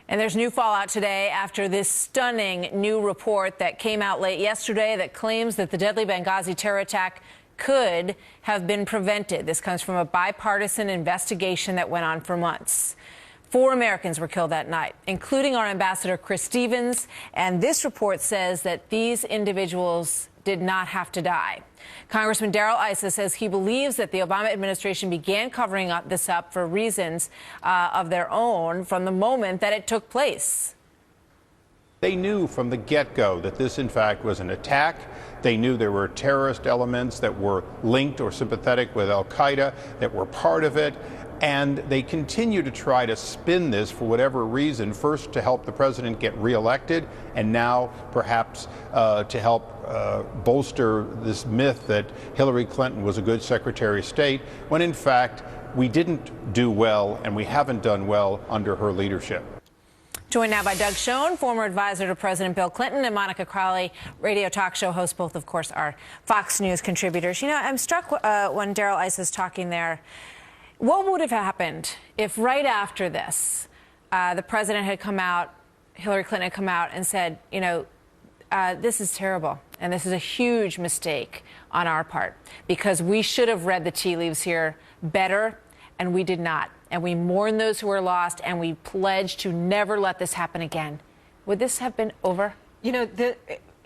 And there's new fallout today after this stunning new report that came out late yesterday that claims that the deadly Benghazi terror attack could have been prevented. This comes from a bipartisan investigation that went on for months. 4 Americans were killed that night, including our ambassador, Chris Stevens. And this report says that these individuals did not have to die. Congressman Darrell Issa says he believes that the Obama administration began covering this up for reasons of their own from the moment that it took place. They knew from the get-go that this, in fact, was an attack. They knew there were terrorist elements that were linked or sympathetic with al-Qaeda that were part of it. And they continue to try to spin this for whatever reason, first to help the president get reelected, and now perhaps to help bolster this myth that Hillary Clinton was a good Secretary of State, when in fact we didn't do well and we haven't done well under her leadership. Joined now by Doug Schoen, former advisor to President Bill Clinton, and Monica Crowley, radio talk show host. Both, of course, are Fox News contributors. You know, I'm struck when Darrell Issa is talking there. What would have happened if right after this, the president had come out, Hillary Clinton had come out and said, you know, this is terrible and this is a huge mistake on our part because we should have read the tea leaves here better and we did not. And we mourn those who are lost and we pledge to never let this happen again. Would this have been over? You know,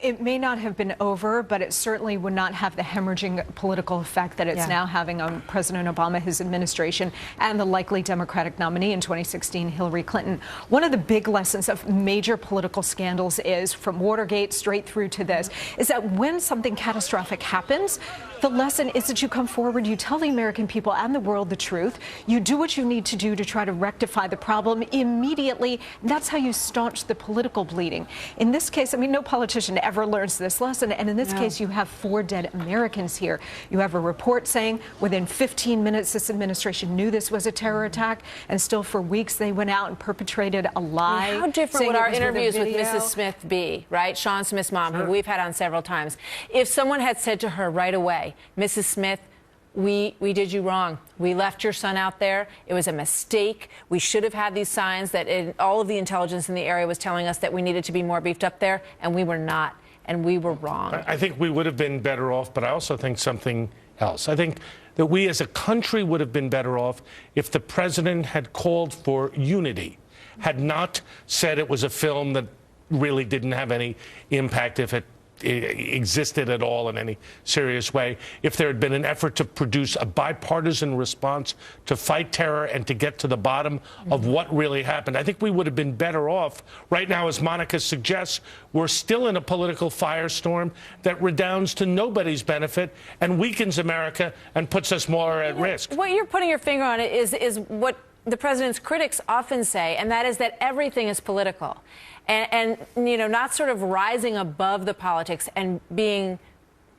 it may not have been over, but it certainly would not have the hemorrhaging political effect that it's now having on President Obama, his administration, and the likely Democratic nominee in 2016, Hillary Clinton. One of the big lessons of major political scandals is, from Watergate straight through to this, is that when something catastrophic happens, the lesson is that you come forward, you tell the American people and the world the truth, you do what you need to do to try to rectify the problem immediately. That's how you staunch the political bleeding. In this case, I mean, no politician ever learns this lesson, and in this case, you have 4 dead Americans here. You have a report saying within 15 minutes this administration knew this was a terror attack, and still for weeks they went out and perpetrated a lie. How different would our interviews with Mrs. Smith be, right? Sean Smith's mom, who we've had on several times. If someone had said to her right away, Mrs. Smith, we did you wrong. We left your son out there. It was a mistake. We should have had these signs that all of the intelligence in the area was telling us that we needed to be more beefed up there, and we were not, and we were wrong. I think we would have been better off, but I also think something else. I think that we as a country would have been better off if the president had called for unity, had not said it was a film that really didn't have any impact if it existed at all in any serious way, if there had been an effort to produce a bipartisan response to fight terror and to get to the bottom of what really happened. I think we would have been better off. Right now, as Monica suggests, we're still in a political firestorm that redounds to nobody's benefit and weakens America and puts us more at risk. What you're putting your finger on it is what the president's critics often say, and that is that everything is political. And you know, not sort of rising above the politics and being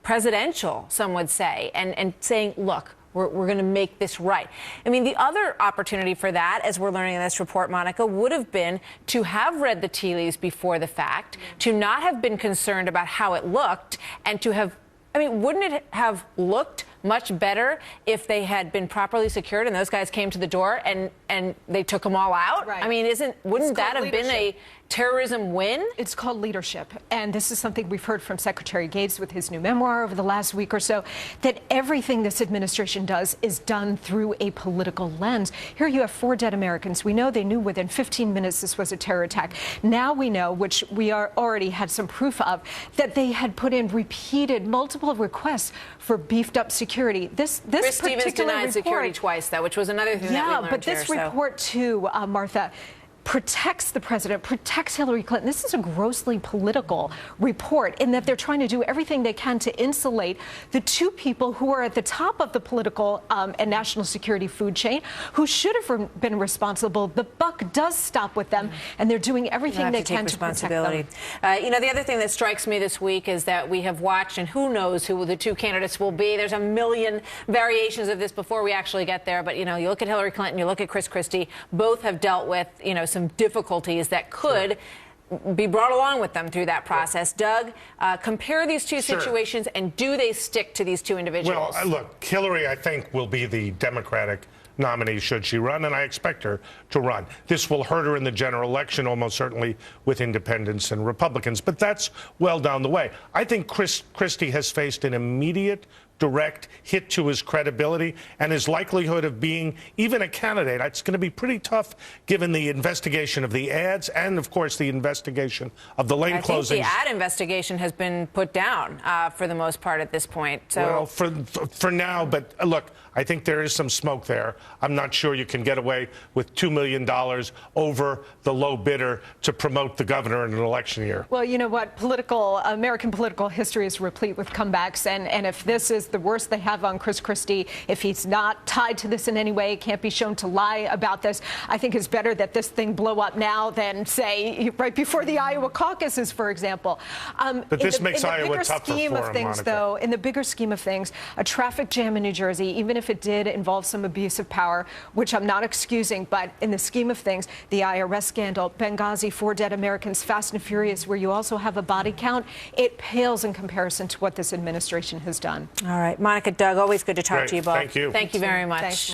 presidential, some would say, and saying, look, we're going to make this right. I mean, the other opportunity for that, as we're learning in this report, Monica, would have been to have read the tea leaves before the fact, to not have been concerned about how it looked, and to have, I mean, wouldn't it have looked much better if they had been properly secured and those guys came to the door and they took them all out? Right. I mean, wouldn't that have been a terrorism win? It's called leadership. And this is something we've heard from Secretary Gates with his new memoir over the last week or so, that everything this administration does is done through a political lens. Here you have 4 dead Americans. We know they knew within 15 minutes this was a terror attack. Now we know, which we already had some proof of, that they had put in repeated multiple requests for beefed up security. This Chris particular Stevens denied report, security twice, though, which was another thing that we learned but this report, too, Martha, protects the president, protects Hillary Clinton. This is a grossly political report in that they're trying to do everything they can to insulate the 2 people who are at the top of the political and national security food chain, who should have been responsible. The buck does stop with them, and they're doing everything they can to protect them. You know, the other thing that strikes me this week is that we have watched, and who knows who the 2 candidates will be. There's a million variations of this before we actually get there. But, you know, you look at Hillary Clinton, you look at Chris Christie, both have dealt with, you know, some difficulties that could be brought along with them through that process. Doug, compare these 2 situations, and do they stick to these 2 individuals? Well, look, Hillary, I think, will be the Democratic nominee should she run, and I expect her to run. This will hurt her in the general election, almost certainly with independents and Republicans, but that's well down the way. I think Christie has faced an immediate, direct hit to his credibility and his likelihood of being even a candidate. It's going to be pretty tough given the investigation of the ads and, of course, the investigation of the lane closings. I think the ad investigation has been put down for the most part at this point. So. Well, for now, but look, I think there is some smoke there. I'm not sure you can get away with $2 million over the low bidder to promote the governor in an election year. Well, you know what? American political history is replete with comebacks, and if this is the worst they have on Chris Christie, if he's not tied to this in any way, can't be shown to lie about this, I think it's better that this thing blow up now than, say, right before the Iowa caucuses, for example. But this makes Iowa tougher for him, Monica. Though, in the bigger scheme of things, a traffic jam in New Jersey, even if it did involve some abuse of power, which I'm not excusing, but in the scheme of things, the IRS scandal, Benghazi, 4 dead Americans, Fast and Furious, where you also have a body count, it pales in comparison to what this administration has done. All right. Monica, Doug, always good to talk to you both. Thank you. Thank you very much. Thanks.